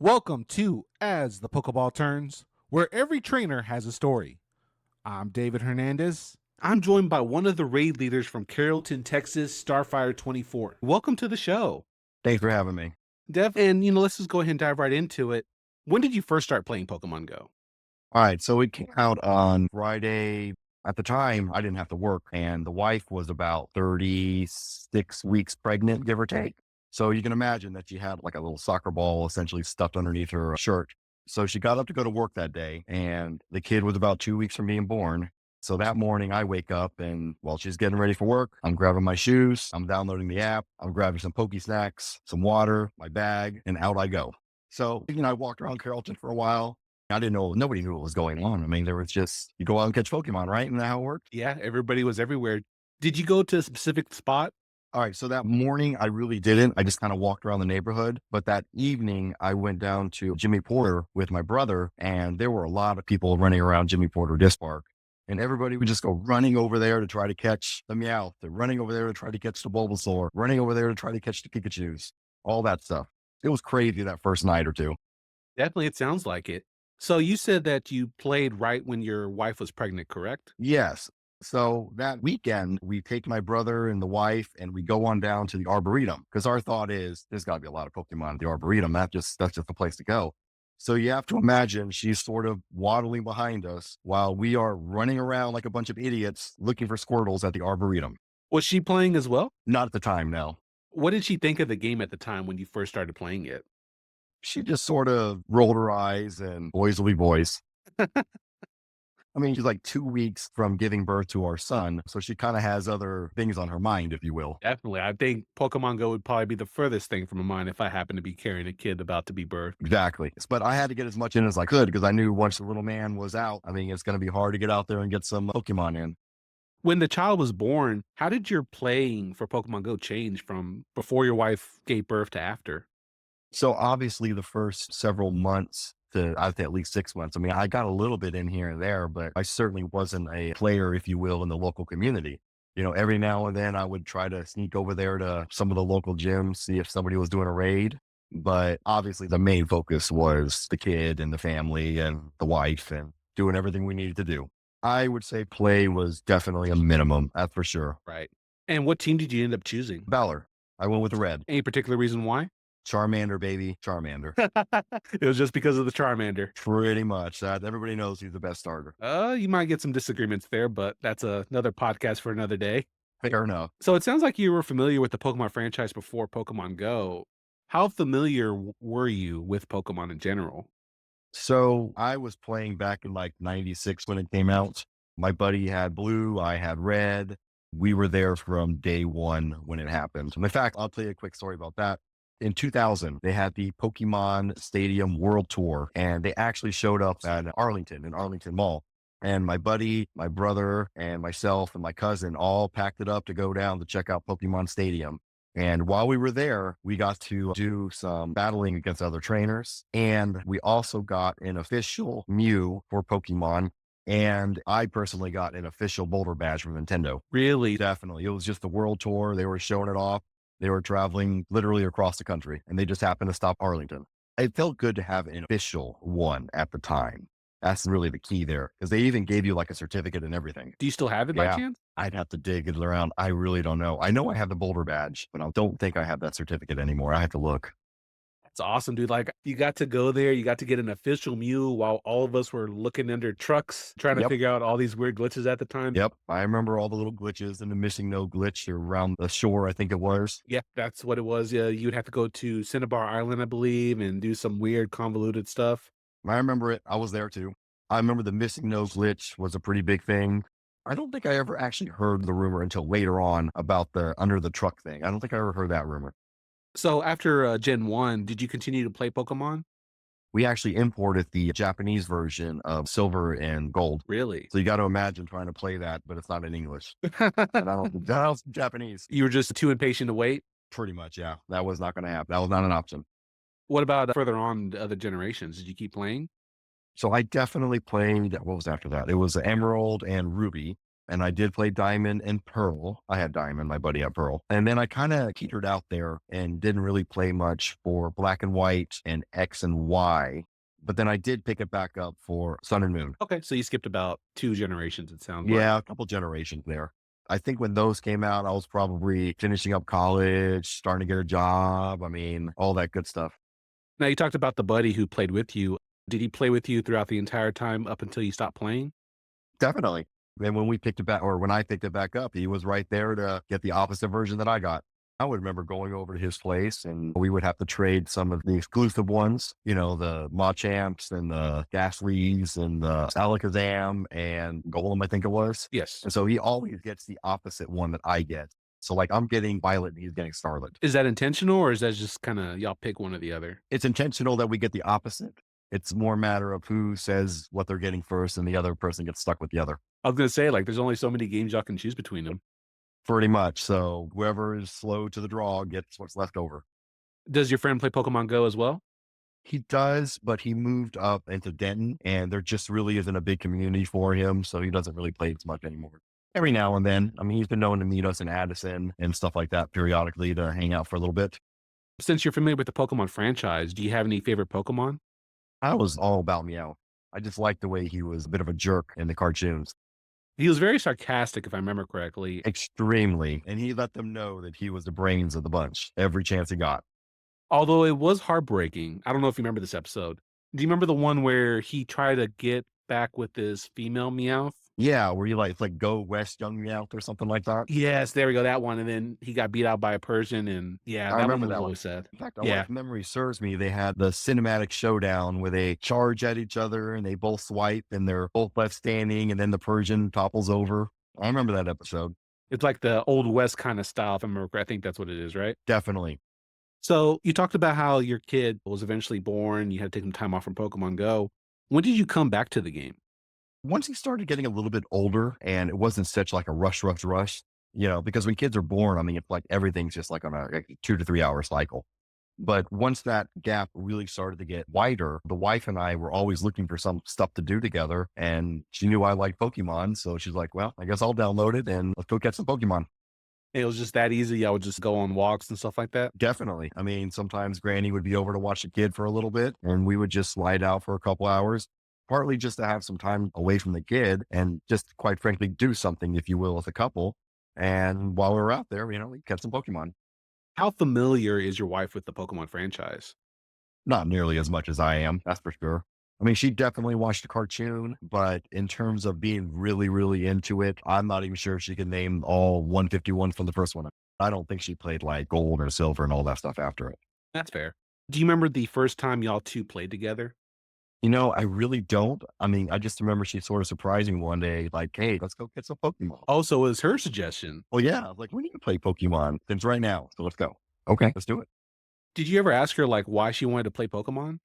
Welcome to As The Pokéball Turns, where every trainer has a story. I'm David Hernandez. I'm joined by one of the raid leaders from Carrollton, Texas, Starfire 24. Welcome to the show, Thanks for having me. Dev. And, let's just go ahead and dive right into it. When did you first start playing Pokemon Go? All right. So it came out on Friday. At the time, I didn't have to work, and the wife was about 36 weeks pregnant, give or take. So you can imagine that she had like a little soccer ball essentially stuffed underneath her shirt. So she got up to go to work that day, and the kid was about 2 weeks from being born. So that morning, I wake up, and while she's getting ready for work, I'm grabbing my shoes, I'm downloading the app, I'm grabbing some Poke Snacks, some water, my bag, and out I go. So, I walked around Carrollton for a while. I didn't know, nobody knew what was going on. I mean, there was just, you go out and catch Pokemon, right? Isn't that how it worked? Yeah, everybody was everywhere. Did you go to a specific spot? All right. So that morning, I really didn't. I just kind of walked around the neighborhood. But that evening, I went down to Jimmy Porter with my brother, and there were a lot of people running around Jimmy Porter Disc Park. And everybody would just go running over there to try to catch the Meowth, they're running over there to try to catch the Bulbasaur, running over there to try to catch the Pikachus, all that stuff. It was crazy that first night or two. Definitely, it sounds like it. So you said that you played right when your wife was pregnant, correct? Yes. So that weekend, we take my brother and the wife, and we go on down to the Arboretum because our thought is there's got to be a lot of Pokemon at the Arboretum. That's just the place to go. So you have to imagine she's sort of waddling behind us while we are running around like a bunch of idiots looking for Squirtles at the Arboretum. Was she playing as well? Not at the time, no. What did she think of the game at the time when you first started playing it? She just sort of rolled her eyes and boys will be boys. I mean, she's like 2 weeks from giving birth to our son. So she kind of has other things on her mind, if you will. Definitely. I think Pokemon Go would probably be the furthest thing from a mind if I happen to be carrying a kid about to be birthed. Exactly. But I had to get as much in as I could because I knew once the little man was out, I mean, it's going to be hard to get out there and get some Pokemon in. When the child was born, how did your playing for Pokemon Go change from before your wife gave birth to after? So obviously the first several months to I'd say at least 6 months. I mean, I got a little bit in here and there, but I certainly wasn't a player, if you will, in the local community. Every now and then I would try to sneak over there to some of the local gyms, see if somebody was doing a raid. But obviously the main focus was the kid and the family and the wife and doing everything we needed to do. I would say play was definitely a minimum, that's for sure. Right. And what team did you end up choosing? Valor. I went with the red. Any particular reason why? Charmander, baby. Charmander. It was just because of the Charmander. Pretty much. Everybody knows he's the best starter. You might get some disagreements there, but that's another podcast for another day. Fair enough. So it sounds like you were familiar with the Pokemon franchise before Pokemon Go. How familiar were you with Pokemon in general? So I was playing back in like 96 when it came out. My buddy had blue, I had red. We were there from day one when it happened. And in fact, I'll tell you a quick story about that. In 2000, they had the Pokemon Stadium World Tour, and they actually showed up at Arlington, in Arlington Mall. And my buddy, my brother, and myself and my cousin all packed it up to go down to check out Pokemon Stadium. And while we were there, we got to do some battling against other trainers. And we also got an official Mew for Pokemon. And I personally got an official Boulder badge from Nintendo. Really? Definitely. It was just the world tour. They were showing it off. They were traveling literally across the country, and they just happened to stop Arlington. It felt good to have an official one at the time. That's really the key there because they even gave you like a certificate and everything. Do you still have it by Yeah. chance? I'd have to dig it around. I really don't know. I know I have the Boulder badge, but I don't think I have that certificate anymore. I have to look. That's awesome, dude. Like, you got to go there, you got to get an official Mew while all of us were looking under trucks, trying to Yep. figure out all these weird glitches at the time. Yep. I remember all the little glitches and the missing no glitch around the shore, I think it was. Yeah, that's what it was. Yeah, you'd have to go to Cinnabar Island, I believe, and do some weird convoluted stuff. I remember it. I was there too. I remember the missing no glitch was a pretty big thing. I don't think I ever actually heard the rumor until later on about the under the truck thing. I don't think I ever heard that rumor. So after Gen 1, did you continue to play Pokemon? We actually imported the Japanese version of Silver and Gold. Really? So you got to imagine trying to play that, but it's not in English. And I don't speak Japanese. You were just too impatient to wait? Pretty much, yeah. That was not going to happen. That was not an option. What about further on to other generations? Did you keep playing? So I definitely played, what was after that? It was Emerald and Ruby. And I did play Diamond and Pearl. I had Diamond, my buddy had Pearl. And then I kind of teetered out there and didn't really play much for Black and White and X and Y. But then I did pick it back up for Sun and Moon. Okay, so you skipped about 2 generations, it sounds like. Yeah, a couple generations there. I think when those came out, I was probably finishing up college, starting to get a job. I mean, all that good stuff. Now you talked about the buddy who played with you. Did he play with you throughout the entire time up until you stopped playing? Definitely. Then when we picked it back, or when I picked it back up, he was right there to get the opposite version that I got. I would remember going over to his place and we would have to trade some of the exclusive ones, the Machamps and the Ghastlies and the Alakazam and Golem, I think it was. Yes. And so he always gets the opposite one that I get. So like I'm getting Violet and he's getting Scarlet. Is that intentional or is that just kinda y'all pick one or the other? It's intentional that we get the opposite. It's more a matter of who says what they're getting first and the other person gets stuck with the other. I was gonna say, like, there's only so many games y'all can choose between them. Pretty much. So whoever is slow to the draw gets what's left over. Does your friend play Pokemon Go as well? He does, but he moved up into Denton and there just really isn't a big community for him. So he doesn't really play as much anymore. Every now and then. I mean, he's been known to meet us in Addison and stuff like that periodically to hang out for a little bit. Since you're familiar with the Pokemon franchise, do you have any favorite Pokemon? I was all about Meow. I just liked the way he was a bit of a jerk in the cartoons. He was very sarcastic, if I remember correctly. Extremely. And he let them know that he was the brains of the bunch every chance he got. Although it was heartbreaking. I don't know if you remember this episode. Do you remember the one where he tried to get back with this female Meowth? Yeah, where you like, it's like Go West Young Meowth or something like that. Yes, there we go, that one, and then he got beat out by a Persian, and yeah, I that one remember was that one. always sad. In fact, Yeah. if memory serves me, they had the cinematic showdown where they charge at each other and they both swipe and they're both left standing and then the Persian topples over. I remember that episode. It's like the Old West kinda style, if I remember I think that's what it is, right? Definitely. So, you talked about how your kid was eventually born, you had to take some time off from Pokemon Go. When did you come back to the game? Once he started getting a little bit older and it wasn't such like a rush, because when kids are born, I mean, it's like everything's just like on a 2 to 3 hour cycle. But once that gap really started to get wider, the wife and I were always looking for some stuff to do together. And she knew I liked Pokemon. So she's like, well, I guess I'll download it and let's go catch some Pokemon. It was just that easy, I would just go on walks and stuff like that? Definitely. I mean, sometimes Granny would be over to watch the kid for a little bit and we would just slide out for a couple hours, partly just to have some time away from the kid and just quite frankly, do something, if you will, as a couple. And while we were out there, we catch some Pokemon. How familiar is your wife with the Pokemon franchise? Not nearly as much as I am, that's for sure. I mean, she definitely watched the cartoon, but in terms of being really, really into it, I'm not even sure she can name all 151 from the first one. I don't think she played like gold or silver and all that stuff after it. That's fair. Do you remember the first time y'all 2 played together? I really don't. I mean, I just remember she sort of surprised me one day, like, hey, let's go get some Pokemon. Oh, so it was her suggestion. Well, yeah. I was like, we need to play Pokemon. It's right now. So let's go. Okay, let's do it. Did you ever ask her, like, why she wanted to play Pokemon?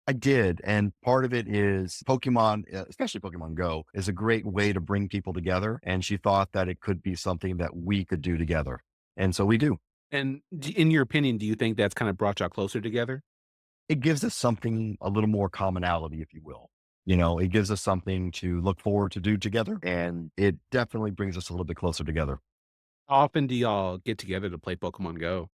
I did. And part of it is Pokemon, especially Pokemon Go, is a great way to bring people together. And she thought that it could be something that we could do together. And so we do. And in your opinion, do you think that's kind of brought y'all closer together? It gives us something, a little more commonality, if you will. It gives us something to look forward to do together. And it definitely brings us a little bit closer together. How often do y'all get together to play Pokemon Go?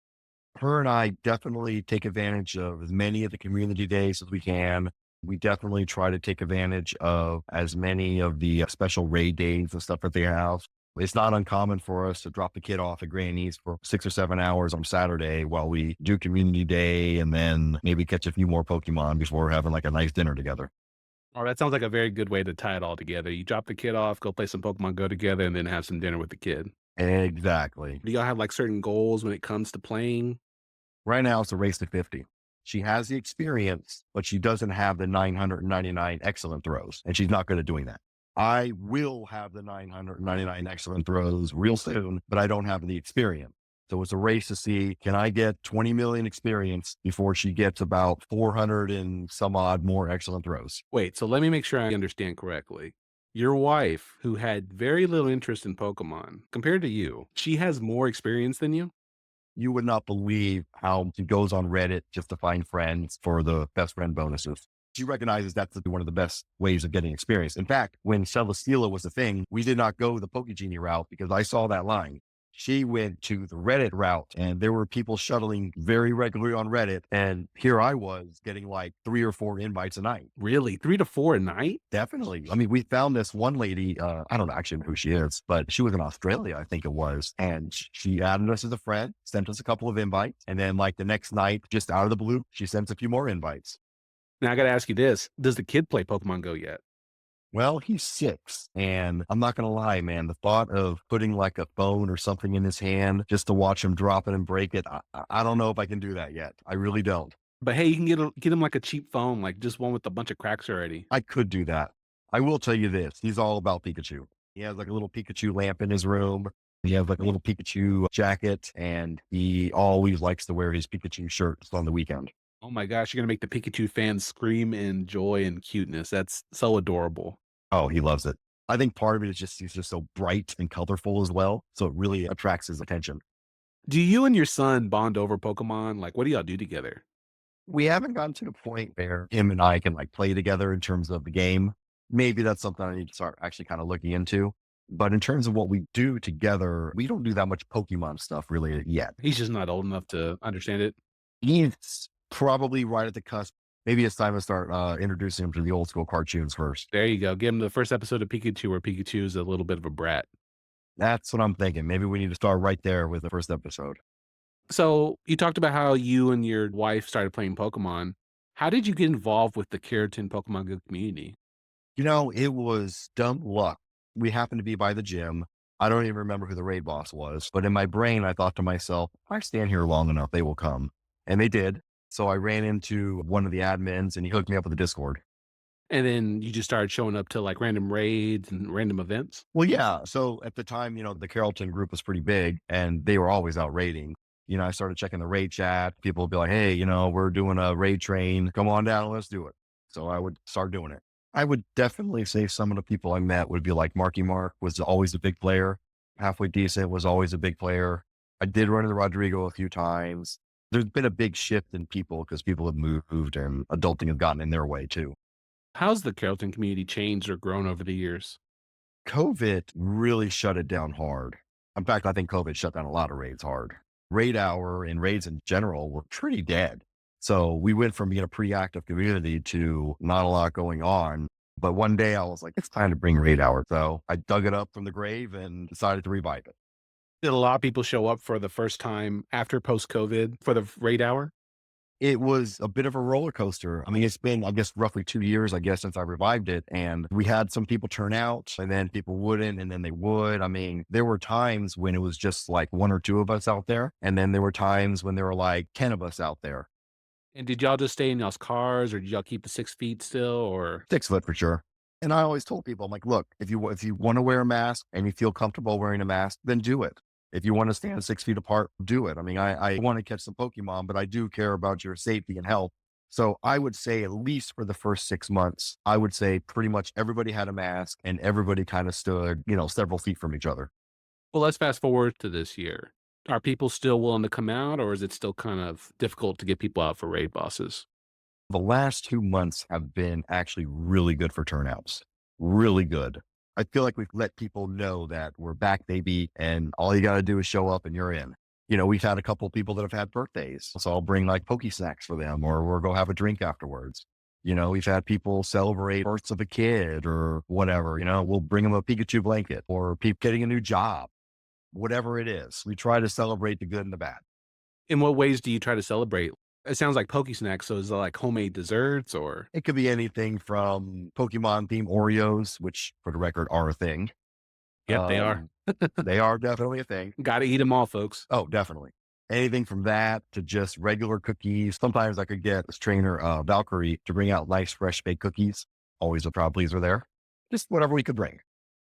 Her and I definitely take advantage of as many of the community days as we can. We definitely try to take advantage of as many of the special raid days and stuff that they have. It's not uncommon for us to drop the kid off at Granny's for 6 or 7 hours on Saturday while we do community day and then maybe catch a few more Pokemon before we're having like a nice dinner together. Oh, that sounds like a very good way to tie it all together. You drop the kid off, go play some Pokemon Go together, and then have some dinner with the kid. Exactly. Do y'all have like certain goals when it comes to playing? Right now it's a race to 50. She has the experience, but she doesn't have the 999 excellent throws, and she's not good at doing that. I will have the 999 excellent throws real soon, but I don't have the experience. So it's a race to see, can I get 20 million experience before she gets about 400 and some odd more excellent throws? Wait, so let me make sure I understand correctly. Your wife, who had very little interest in Pokemon, compared to you, she has more experience than you? You would not believe how she goes on Reddit just to find friends for the best friend bonuses. She recognizes that's one of the best ways of getting experience. In fact, when Celesteela was a thing, we did not go the Pokegenie route because I saw that line. She went to the Reddit route, and there were people shuttling very regularly on Reddit. And here I was getting like 3 or 4 invites a night. Really? 3 to 4 a night? Definitely. I mean, we found this one lady, I don't actually know who she is, but she was in Australia, I think it was. And she added us as a friend, sent us a couple of invites. And then like the next night, just out of the blue, she sends a few more invites. Now I got to ask you this. Does the kid play Pokemon Go yet? Well, he's 6, and I'm not going to lie, man, the thought of putting like a phone or something in his hand just to watch him drop it and break it, I don't know if I can do that yet. I really don't. But hey, you can get him like a cheap phone, like just one with a bunch of cracks already. I could do that. I will tell you this. He's all about Pikachu. He has like a little Pikachu lamp in his room. He has like a little Pikachu jacket, and he always likes to wear his Pikachu shirts on the weekend. Oh my gosh, you're gonna make the Pikachu fans scream in joy and cuteness. That's so adorable. Oh, he loves it. I think part of it is just he's just so bright and colorful as well. So it really attracts his attention. Do you and your son bond over Pokemon? Like, what do y'all do together? We haven't gotten to the point where him and I can like play together in terms of the game. Maybe that's something I need to start actually kind of looking into. But in terms of what we do together, we don't do that much Pokemon stuff really yet. He's just not old enough to understand it. He's probably right at the cusp. Maybe it's time to start introducing him to the old school cartoons first. There you go. Give him the first episode of Pikachu where Pikachu is a little bit of a brat. That's what I'm thinking. Maybe we need to start right there with the first episode. So you talked about how you and your wife started playing Pokemon. How did you get involved with the Carrollton Pokemon Go community? You know, it was dumb luck. We happened to be by the gym. I don't even remember who the raid boss was, but in my brain, I thought to myself, if I stand here long enough, they will come. And they did. So I ran into one of the admins and he hooked me up with the Discord. And then you just started showing up to like random raids and random events. Well, yeah. So at the time, the Carrollton group was pretty big and they were always out raiding. I started checking the raid chat. People would be like, hey, we're doing a raid train. Come on down. Let's do it. So I would start doing it. I would definitely say some of the people I met would be like Marky Mark was always a big player. Halfway Decent was always a big player. I did run into Rodrigo a few times. There's been a big shift in people because people have moved and adulting has gotten in their way too. How's the Carrollton community changed or grown over the years? COVID really shut it down hard. In fact, I think COVID shut down a lot of raids hard. Raid hour and raids in general were pretty dead. So we went from being a pretty active community to not a lot going on. But one day I was like, it's time to bring raid hour. So I dug it up from the grave and decided to revive it. Did a lot of people show up for the first time after post-COVID for the raid hour? It was a bit of a roller coaster. I mean, it's been, I guess, roughly 2 years, since I revived it. And we had some people turn out and then people wouldn't, and then they would. I mean, there were times when it was just like 1 or 2 of us out there. And then there were times when there were like 10 of us out there. And did y'all just stay in y'all's cars or did y'all keep the 6 feet still or? 6 foot for sure. And I always told people, I'm like, look, if you want to wear a mask and you feel comfortable wearing a mask, then do it. If you want to stand 6 feet apart, do it. I mean, I want to catch some Pokemon, but I do care about your safety and health. So I would say at least for the first 6 months, I would say pretty much everybody had a mask and everybody kind of stood, several feet from each other. Well, let's fast forward to this year. Are people still willing to come out or is it still kind of difficult to get people out for raid bosses? The last 2 months have been actually really good for turnouts. Really good. I feel like we've let people know that we're back, baby, and all you got to do is show up and you're in. We've had a couple of people that have had birthdays. So I'll bring like Poke Snacks for them or we'll go have a drink afterwards. We've had people celebrate births of a kid or whatever. We'll bring them a Pikachu blanket or people getting a new job, whatever it is. We try to celebrate the good and the bad. In what ways do you try to celebrate? It sounds like Poke Snacks. So is it like homemade desserts or? It could be anything from Pokemon themed Oreos, which for the record are a thing. Yep, they are. They are definitely a thing. Got to eat them all, folks. Oh, definitely. Anything from that to just regular cookies. Sometimes I could get this trainer, Valkyrie, to bring out nice, fresh baked cookies. Always a crowd pleaser there. Just whatever we could bring.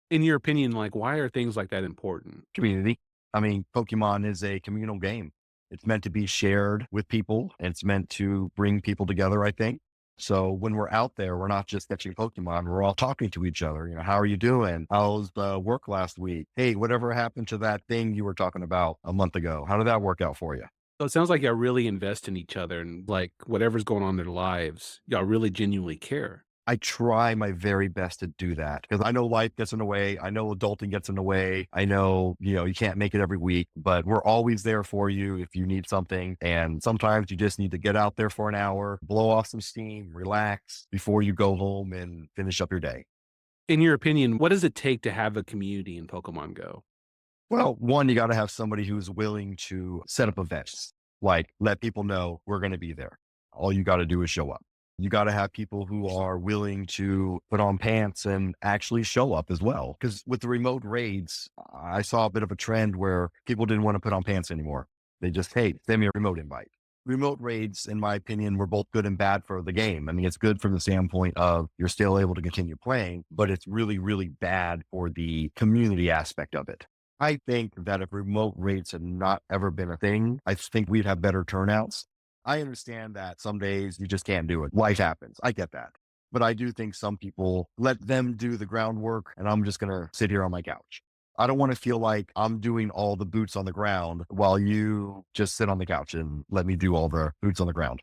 In your opinion, like why are things like that important? Community. I mean, Pokemon is a communal game. It's meant to be shared with people. And it's meant to bring people together, I think. So when we're out there, we're not just catching Pokemon. We're all talking to each other. How are you doing? How's the work last week? Hey, whatever happened to that thing you were talking about a month ago? How did that work out for you? So it sounds like y'all really invest in each other and like whatever's going on in their lives, y'all really genuinely care. I try my very best to do that because I know life gets in the way. I know adulting gets in the way. I know, you can't make it every week, but we're always there for you if you need something. And sometimes you just need to get out there for an hour, blow off some steam, relax before you go home and finish up your day. In your opinion, what does it take to have a community in Pokemon Go? Well, one, you got to have somebody who's willing to set up events, like let people know we're going to be there. All you got to do is show up. You got to have people who are willing to put on pants and actually show up as well. Because with the remote raids, I saw a bit of a trend where people didn't want to put on pants anymore. They just, hey, send me a remote invite. Remote raids, in my opinion, were both good and bad for the game. I mean, it's good from the standpoint of you're still able to continue playing, but it's really, really bad for the community aspect of it. I think that if remote raids had not ever been a thing, I think we'd have better turnouts. I understand that some days you just can't do it. Life happens. I get that. But I do think some people let them do the groundwork and I'm just going to sit here on my couch. I don't want to feel like I'm doing all the boots on the ground while you just sit on the couch and let me do all the boots on the ground.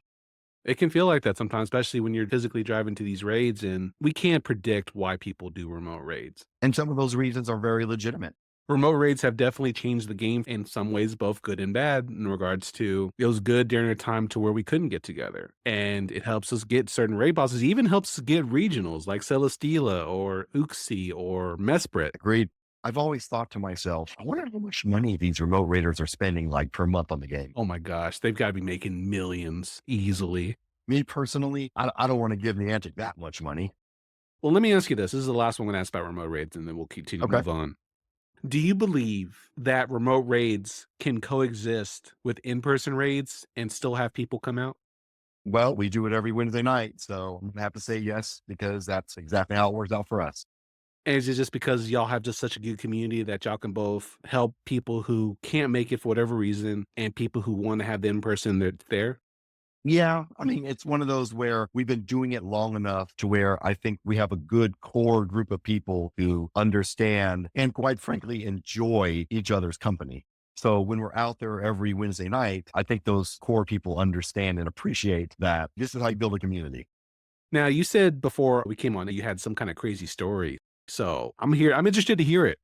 It can feel like that sometimes, especially when you're physically driving to these raids and we can't predict why people do remote raids. And some of those reasons are very legitimate. Remote raids have definitely changed the game in some ways, both good and bad, in regards to it was good during a time to where we couldn't get together. And it helps us get certain raid bosses, even helps us get regionals like Celesteela or Uxie or Mesprit. Agreed. I've always thought to myself, I wonder how much money these remote raiders are spending like per month on the game. Oh my gosh, they've got to be making millions easily. Me personally, I don't want to give Niantic that much money. Well, let me ask you this. This is the last one I'm going to ask about remote raids, and then we'll continue to Okay. move on. Do you believe that remote raids can coexist with in-person raids and still have people come out? Well, we do it every Wednesday night. So I'm going to have to say yes, because that's exactly how it works out for us. And is it just because y'all have just such a good community that y'all can both help people who can't make it for whatever reason and people who want to have the in-person that's there? Yeah. I mean, it's one of those where we've been doing it long enough to where I think we have a good core group of people who understand and quite frankly, enjoy each other's company. So when we're out there every Wednesday night, I think those core people understand and appreciate that this is how you build a community. Now, you said before we came on that you had some kind of crazy story. So I'm here. I'm interested to hear it.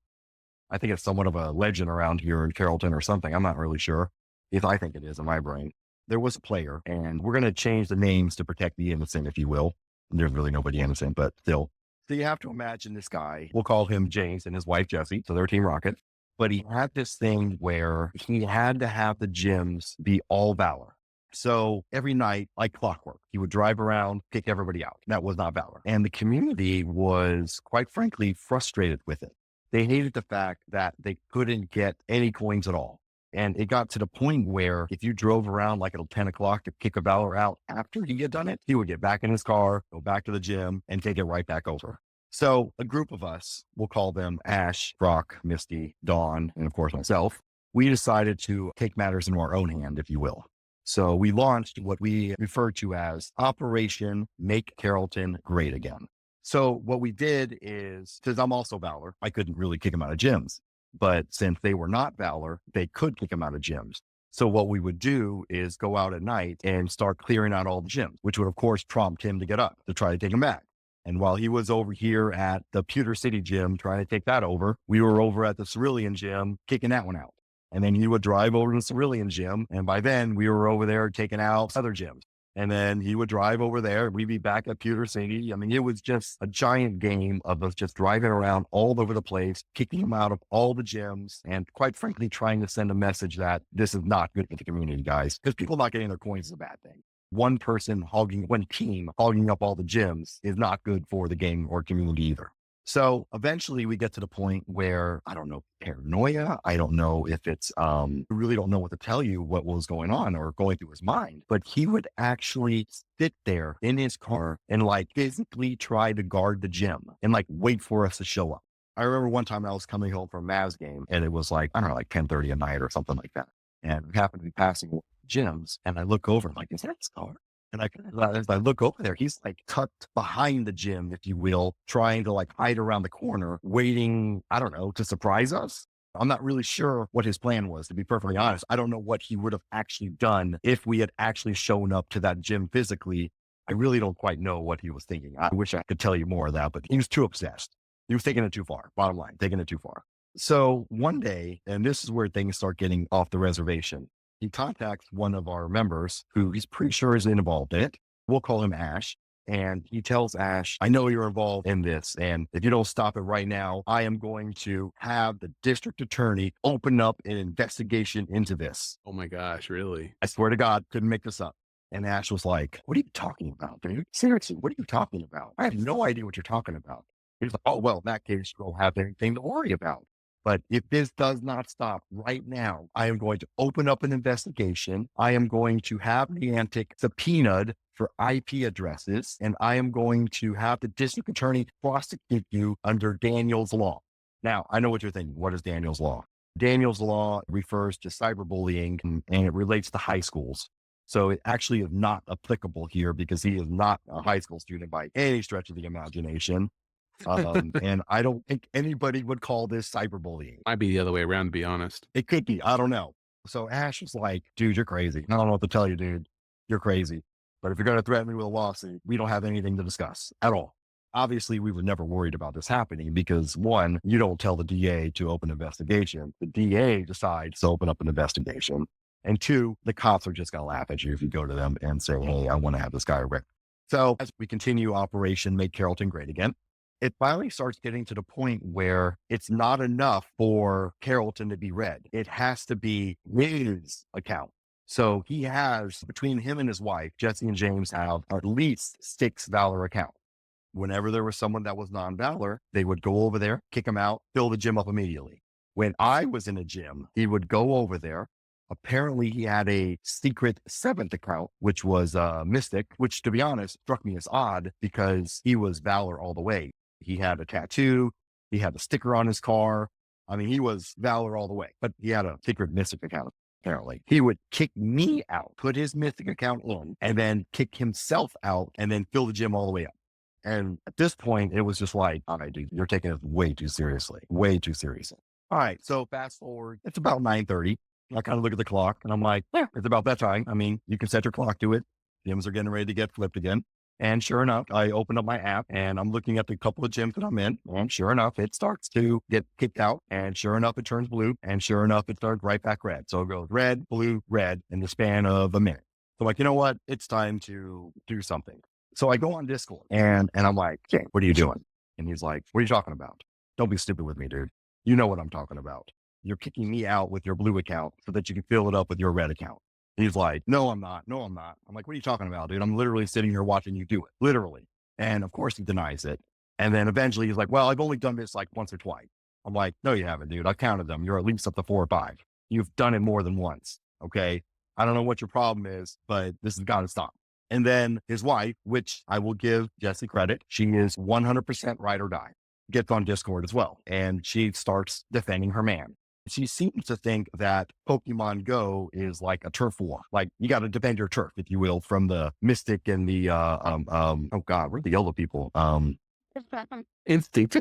I think it's somewhat of a legend around here in Carrollton or something. I'm not really sure. If I think it is in my brain. There was a player, and we're going to change the names to protect the innocent, if you will. There's really nobody innocent, but still. So you have to imagine this guy. We'll call him James and his wife, Jessie. So they're Team Rocket. But he had this thing where he had to have the gyms be all Valor. So every night, like clockwork, he would drive around, kick everybody out. That was not Valor. And the community was, quite frankly, frustrated with it. They hated the fact that they couldn't get any coins at all. And it got to the point where if you drove around like at 10 o'clock to kick a Valor out after he had done it, he would get back in his car, go back to the gym and take it right back over. So a group of us, we'll call them Ash, Brock, Misty, Dawn, and of course myself, we decided to take matters into our own hand, if you will. So we launched what we refer to as Operation Make Carrollton Great Again. So what we did is, because I'm also Valor, I couldn't really kick him out of gyms. But since they were not Valor, they could kick him out of gyms. So what we would do is go out at night and start clearing out all the gyms, which would of course prompt him to get up to try to take him back. And while he was over here at the Pewter City gym trying to take that over, we were over at the Cerulean gym kicking that one out. And then he would drive over to the Cerulean gym. And by then we were over there taking out other gyms. And then he would drive over there. We'd be back at Pewter City. I mean, it was just a giant game of us just driving around all over the place, kicking them out of all the gyms, and quite frankly, trying to send a message that this is not good for the community, guys, because people not getting their coins is a bad thing. One team hogging up all the gyms is not good for the game or community either. So eventually we get to the point where, I don't know, paranoia. I don't know if it's, I really don't know what to tell you what was going on or going through his mind, but he would actually sit there in his car and like physically try to guard the gym and like wait for us to show up. I remember one time I was coming home from a Mavs game and it was like, I don't know, like 10:30 at night or something like that. And we happened to be passing gyms and I look over like, is that his car? And as I look over there, he's like tucked behind the gym, if you will, trying to like hide around the corner, waiting, I don't know, to surprise us. I'm not really sure what his plan was, to be perfectly honest. I don't know what he would have actually done if we had actually shown up to that gym physically. I really don't quite know what he was thinking. I wish I could tell you more of that, but he was too obsessed. He was taking it too far. Bottom line, taking it too far. So one day, and this is where things start getting off the reservation, he contacts one of our members who he's pretty sure is involved in it. We'll call him Ash. And he tells Ash, I know you're involved in this. And if you don't stop it right now, I am going to have the district attorney open up an investigation into this. Oh my gosh, really? I swear to God, couldn't make this up. And Ash was like, what are you talking about, dude? Seriously, what are you talking about? I have no idea what you're talking about. He's like, oh, well, in that case, you don't have anything to worry about. But if this does not stop right now, I am going to open up an investigation. I am going to have Niantic subpoenaed for IP addresses, and I am going to have the district attorney prosecute you under Daniel's law. Now, I know what you're thinking. What is Daniel's law? Daniel's law refers to cyberbullying, and it relates to high schools. So it actually is not applicable here because he is not a high school student by any stretch of the imagination. And I don't think anybody would call this cyberbullying. Might be the other way around, to be honest. It could be. I don't know. So Ash was like, dude, you're crazy. I don't know what to tell you, dude. You're crazy. But if you're going to threaten me with a lawsuit, we don't have anything to discuss at all. Obviously, we were never worried about this happening because one, you don't tell the DA to open an investigation. The DA decides to open up an investigation. And two, the cops are just going to laugh at you if you go to them and say, hey, I want to have this guy arrested. So as we continue Operation Make Carrollton Great Again, it finally starts getting to the point where it's not enough for Carrollton to be read. It has to be his account. So he has, between him and his wife, Jesse and James have at least 6 Valor accounts. Whenever there was someone that was non-Valor, they would go over there, kick him out, fill the gym up immediately. When I was in a gym, he would go over there. Apparently he had a secret 7th account, which was Mystic, which to be honest, struck me as odd because he was Valor all the way. He had a tattoo. He had a sticker on his car. I mean, he was Valor all the way, but he had a secret Mystic account. Apparently he would kick me out, put his Mystic account in, and then kick himself out and then fill the gym all the way up. And at this point, it was just like, all right, dude, you're taking it way too seriously, way too seriously. All right. So fast forward, it's about 9:30. I kind of look at the clock and I'm like, yeah, it's about that time. I mean, you can set your clock to it. Gyms are getting ready to get flipped again. And sure enough, I open up my app and I'm looking at the couple of gyms that I'm in. And sure enough, it starts to get kicked out. And sure enough, it turns blue. And sure enough, it starts right back red. So it goes red, blue, red in the span of a minute. So I'm like, you know what? It's time to do something. So I go on Discord and I'm like, okay, what are you doing? And he's like, what are you talking about? Don't be stupid with me, dude. You know what I'm talking about. You're kicking me out with your blue account so that you can fill it up with your red account. He's like, no, I'm not. No, I'm not. I'm like, what are you talking about, dude? I'm literally sitting here watching you do it. Literally. And of course he denies it. And then eventually he's like, well, I've only done this like once or twice. I'm like, no, you haven't, dude. I counted them. You're at least up to 4 or 5. You've done it more than once. Okay. I don't know what your problem is, but this has got to stop. And then his wife, which I will give Jesse credit, she is 100% ride or die, gets on Discord as well. And she starts defending her man. She seems to think that Pokemon Go is like a turf war. Like you got to defend your turf, if you will, from the Mystic and the, oh God, where are the yellow people? Instinct.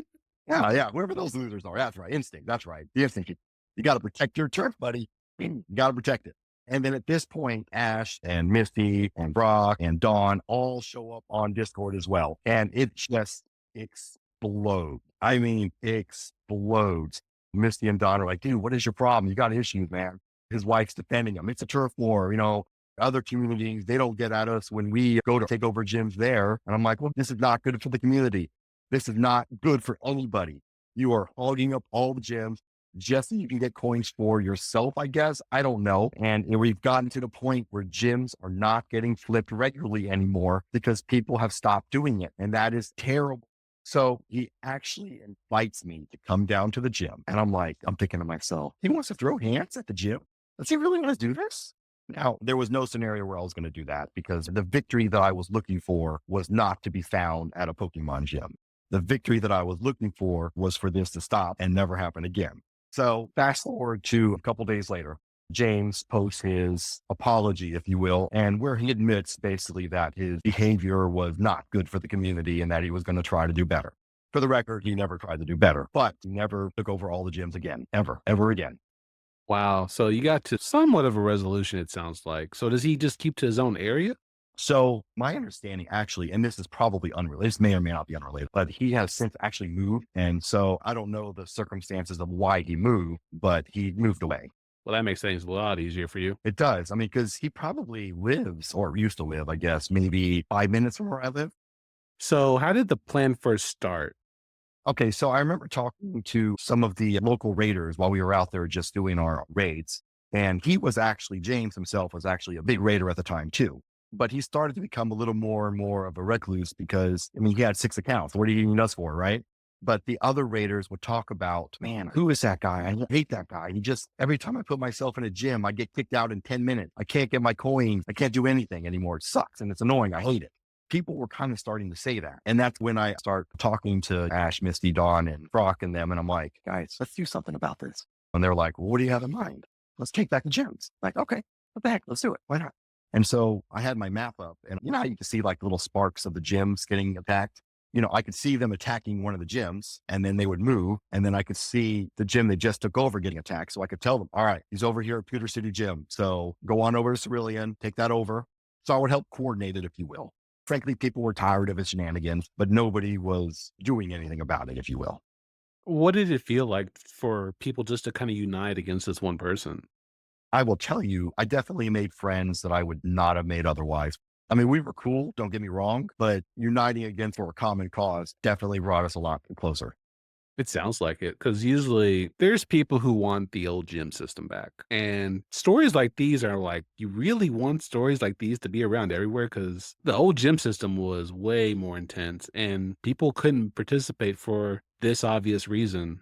Yeah. Whoever those losers are. That's right. Instinct. That's right. The instinct. You got to protect your turf, buddy. You got to protect it. And then at this point, Ash and Misty and Brock and Dawn all show up on Discord as well. And it just explodes. I mean, explodes. Misty and Dawn are like, dude, what is your problem? You got issues, man. His wife's defending him. It's a turf war. You know, other communities, they don't get at us when we go to take over gyms there. And I'm like, well, this is not good for the community. This is not good for anybody. You are hogging up all the gyms. Just so you can get coins for yourself, I guess. I don't know. And we've gotten to the point where gyms are not getting flipped regularly anymore because people have stopped doing it. And that is terrible. So he actually invites me to come down to the gym. And I'm thinking to myself, he wants to throw hands at the gym? Does he really want to do this? Now, there was no scenario where I was going to do that because the victory that I was looking for was not to be found at a Pokemon gym. The victory that I was looking for was for this to stop and never happen again. So fast forward to a couple days later, James posts his apology, if you will, and where he admits basically that his behavior was not good for the community and that he was going to try to do better. For the record, he never tried to do better, but he never took over all the gyms again, ever again. Wow. So you got to somewhat of a resolution, it sounds like. So does he just keep to his own area? So my understanding actually, and this is probably unrelated, this may or may not be unrelated, but he has since actually moved. And so I don't know the circumstances of why he moved, but he moved away. Well, that makes things a lot easier for you. It does. I mean, because he probably lives or used to live, I guess, maybe 5 minutes from where I live. So how did the plan first start? Okay, so I remember talking to some of the local raiders while we were out there just doing our raids. And James himself was actually a big raider at the time too. But he started to become a little more and more of a recluse because, I mean, he had 6 accounts. What are you using us for, right? But the other raiders would talk about, man, who is that guy? I hate that guy. Every time I put myself in a gym, I get kicked out in 10 minutes. I can't get my coins. I can't do anything anymore. It sucks and it's annoying. I hate it. People were kind of starting to say that. And that's when I start talking to Ash, Misty, Dawn, and Brock and them. And I'm like, guys, let's do something about this. And they're like, well, what do you have in mind? Let's take back the gyms. Like, okay, what the heck? Let's do it. Why not? And so I had my map up and you know how you can see like little sparks of the gyms getting attacked? You know, I could see them attacking one of the gyms and then they would move. And then I could see the gym they just took over getting attacked. So I could tell them, all right, he's over here at Pewter City Gym. So go on over to Cerulean, take that over. So I would help coordinate it, if you will. Frankly, people were tired of his shenanigans, but nobody was doing anything about it, if you will. What did it feel like for people just to kind of unite against this one person? I will tell you, I definitely made friends that I would not have made otherwise. I mean, we were cool, don't get me wrong, but uniting against for a common cause definitely brought us a lot closer. It sounds like it, because usually there's people who want the old gym system back. And stories like these are like, you really want stories like these to be around everywhere because the old gym system was way more intense and people couldn't participate for this obvious reason.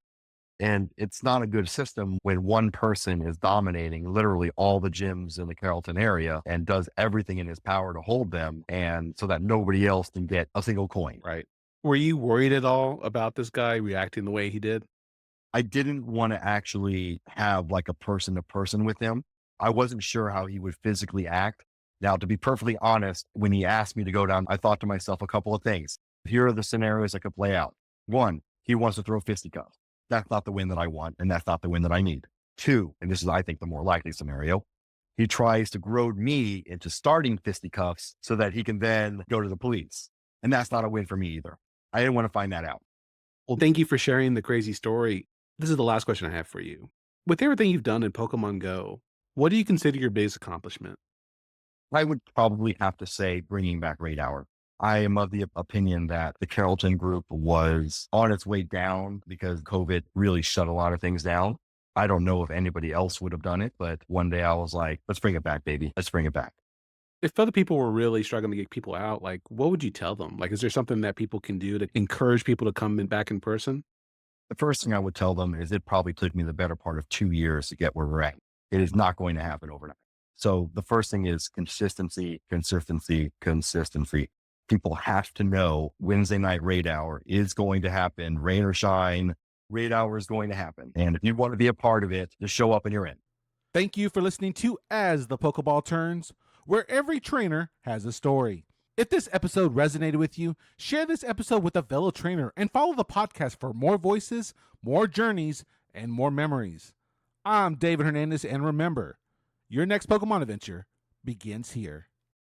And it's not a good system when one person is dominating literally all the gyms in the Carrollton area and does everything in his power to hold them. And so that nobody else can get a single coin. Right. Were you worried at all about this guy reacting the way he did? I didn't want to actually have like a person to person with him. I wasn't sure how he would physically act. Now, to be perfectly honest, when he asked me to go down, I thought to myself a couple of things. Here are the scenarios I could play out. 1, he wants to throw fisticuffs. That's not the win that I want, and that's not the win that I need. 2, and this is, I think, the more likely scenario, he tries to goad me into starting fisticuffs so that he can then go to the police. And that's not a win for me either. I didn't want to find that out. Well, thank you for sharing the crazy story. This is the last question I have for you. With everything you've done in Pokemon Go, what do you consider your biggest accomplishment? I would probably have to say bringing back Raid Hour. I am of the opinion that the Carrollton group was on its way down because COVID really shut a lot of things down. I don't know if anybody else would have done it, but one day I was like, let's bring it back, baby. Let's bring it back. If other people were really struggling to get people out, like, what would you tell them? Like, is there something that people can do to encourage people to come in back in person? The first thing I would tell them is it probably took me the better part of 2 years to get where we're at. It is not going to happen overnight. So the first thing is consistency, consistency, consistency. People have to know Wednesday night Raid Hour is going to happen. Rain or shine, Raid Hour is going to happen. And if you want to be a part of it, just show up and you're in. Thank you for listening to As the Pokeball Turns, where every trainer has a story. If this episode resonated with you, share this episode with a fellow trainer and follow the podcast for more voices, more journeys, and more memories. I'm David Hernandez, and remember, your next Pokemon adventure begins here.